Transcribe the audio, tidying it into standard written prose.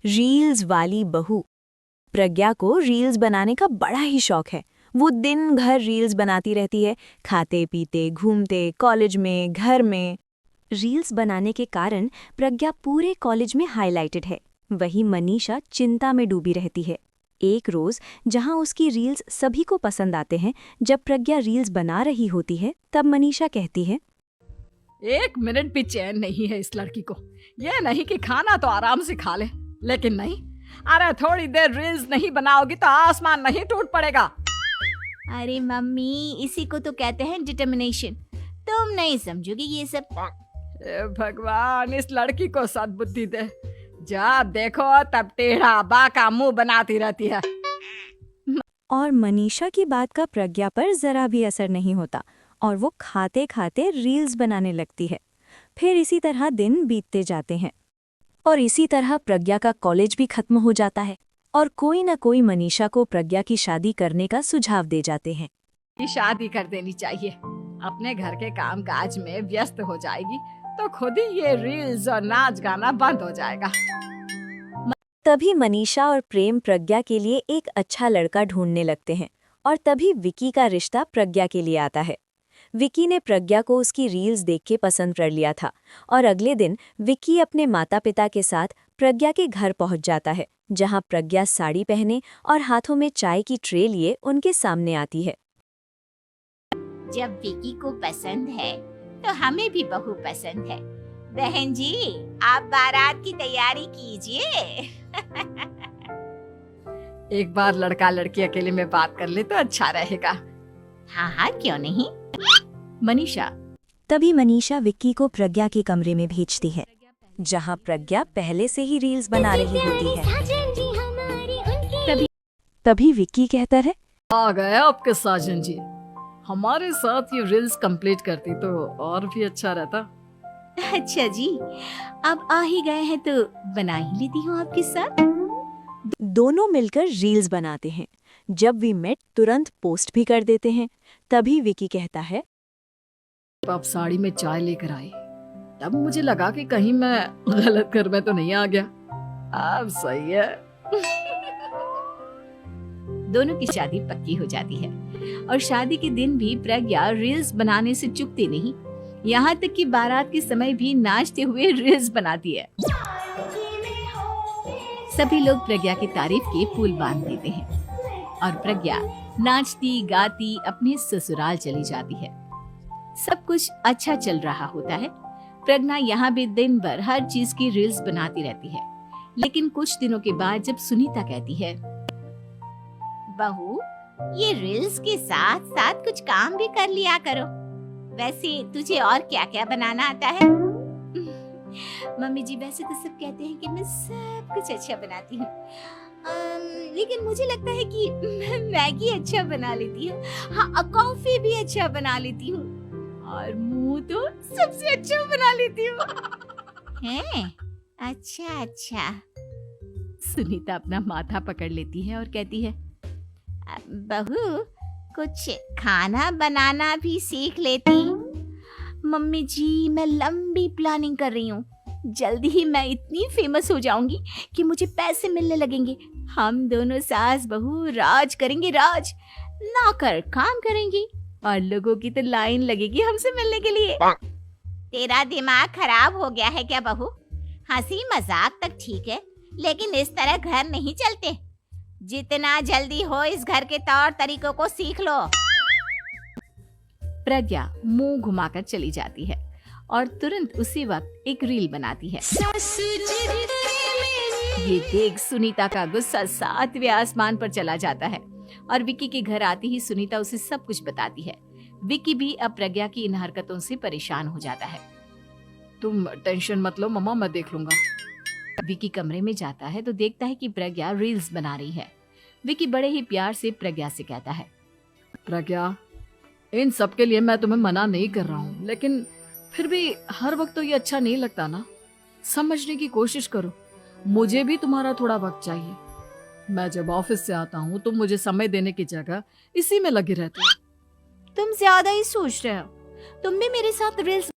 Reels वाली बहू। प्रज्ञा को रील्स बनाने का बड़ा ही शौक है। वो दिन भर रील्स बनाती रहती है, खाते पीते घूमते, कॉलेज में, घर में। रील्स बनाने के कारण प्रज्ञा पूरे कॉलेज में हाईलाइटेड है। वही मनीषा चिंता में डूबी रहती है। एक रोज जहां उसकी रील्स सभी को पसंद आते हैं, जब प्रज्ञा रील्स बना रही होती है, तब मनीषा कहती है, 1 मिनट भी चैन नहीं है इस लड़की को। ये नहीं कि खाना तो आराम से खा ले, लेकिन नहीं, अरे थोड़ी देर रील्स नहीं बनाओगी तो आसमान नहीं टूट पड़ेगा। अरे मम्मी, इसी को तो कहते हैं डिटर्मिनेशन। तुम नहीं समझोगी ये सब। भगवान, इस लड़की को सद्बुद्धि दे। जब देखो तब टेढ़ा बाका मुंह बनाती रहती है। और मनीषा की बात का प्रज्ञा पर जरा भी असर नहीं होता और वो खाते खाते रील्स बनाने लगती है। फिर इसी तरह दिन बीतते जाते हैं और इसी तरह प्रज्ञा का कॉलेज भी खत्म हो जाता है और कोई न कोई मनीषा को प्रज्ञा की शादी करने का सुझाव दे जाते हैं। ये शादी कर देनी चाहिए। अपने घर के काम काज में व्यस्त हो जाएगी तो खुद ही ये रील्स और नाच गाना बंद हो जाएगा। तभी मनीषा और प्रेम प्रज्ञा के लिए एक अच्छा लड़का ढूंढने लगते हैं और तभी विकी का रिश्ता प्रज्ञा के लिए आता है। विकी ने प्रज्ञा को उसकी रील्स देख के पसंद कर लिया था और अगले दिन विकी अपने माता पिता के साथ प्रज्ञा के घर पहुंच जाता है, जहां प्रज्ञा साड़ी पहने और हाथों में चाय की ट्रे लिए उनके सामने आती है। जब विकी को पसंद है तो हमें भी बहू पसंद है। बहन जी, आप बारात की तैयारी कीजिए। एक बार लड़का लड़की अकेले में बात कर ले तो अच्छा रहेगा। हाँ हाँ, क्यों नहीं। मनीषा। तभी मनीषा विक्की को प्रज्ञा के कमरे में भेजती है, जहां प्रज्ञा पहले से ही रील्स बना रही होती है। तभी विक्की कहता है, आ गए आपके साजन जी। हमारे साथ ये रील्स कंप्लीट करती तो और भी अच्छा रहता। अच्छा जी, अब आ ही गए हैं तो बना ही लेती हूँ आपके साथ। दोनों मिलकर रील्स बनाते हैं। जब वी मेट तुरंत पोस्ट भी कर देते हैं। तभी विकी कहता है, आप साड़ी में चाय लेकर आई, तब मुझे लगा कि कहीं मैं गलत घर में तो नहीं आ गया। अब सही है। दोनों की शादी पक्की हो जाती है और शादी के दिन भी प्रज्ञा रील्स बनाने से चूकती नहीं। यहाँ तक कि बारात के समय भी नाचते हुए रील्स बनाती है। सभी लोग प्रज्ञा की तारीफ के पुल बांध देते हैं और प्रज्ञा नाचती गाती अपने ससुराल चली जाती है। सब कुछ अच्छा चल रहा होता है। प्रज्ञा यहाँ भी दिन भर हर चीज की रील्स बनाती रहती है। लेकिन कुछ दिनों के बाद जब सुनीता कहती है, बहू, ये रील्स के साथ साथ कुछ काम भी कर लिया करो। वैसे तुझे और क्या क्या बनाना आता है? मम्मी जी, वैसे तो सब कहते हैं कि मैं सब कुछ अच्छा बनाती हूँ, लेकिन मुझे लगता है कि मैं मैगी अच्छा बना लेती हूँ। हाँ, कॉफी भी अच्छा बना लेती हूँ और मुंह तो सबसे अच्छा बना लेती हूँ। हैं? अच्छा अच्छा। सुनीता अपना माथा पकड़ लेती है और कहती है, बहू, कुछ खाना बनाना भी सीख लेती। मम्मी जी, मैं लंबी प्लानिंग कर रही हूँ। जल्दी ही मैं इतनी फेमस हो जाऊंगी कि मुझे पैसे मिलने लगेंगे। हम दोनों सास बहू राज करेंगे, राज। नौकर काम करेंगी और लोगों की तो लाइन लगेगी हमसे मिलने के लिए। तेरा दिमाग खराब हो गया है क्या बहू? हंसी मजाक तक ठीक है, लेकिन इस तरह घर नहीं चलते। जितना जल्दी हो इस घर के तौर तरीकों को सीख लो। प्रज्ञा मुंह घुमाकर चली जाती है और तुरंत उसी वक्त एक रील बनाती है। ये देख सुनीता का गुस्सा 7वें आसमान पर चला जाता है और विक्की के घर आती ही सुनीता उसे सब कुछ बताती है। विक्की भी अब प्रज्ञा की इन हरकतों से परेशान हो जाता है। तुम टेंशन मत लो मम्मा, मैं देख लूंगा। विक्की कमरे में जाता है तो देखता है कि प्रज्ञा रील्स बना रही है। विक्की बड़े ही प्यार से प्रज्ञा से कहता है, प्रज्ञा, इन सब के लिए मैं तुम्हें मना नहीं कर रहा हूँ, लेकिन फिर भी हर वक्त तो ये अच्छा नहीं लगता ना। समझने की कोशिश करो, मुझे भी तुम्हारा थोड़ा वक्त चाहिए। मैं जब ऑफिस से आता हूँ तो मुझे समय देने की जगह इसी में लगे रहते हो। तुम ज्यादा ही सोच रहे हो। तुम भी मेरे साथ रील्स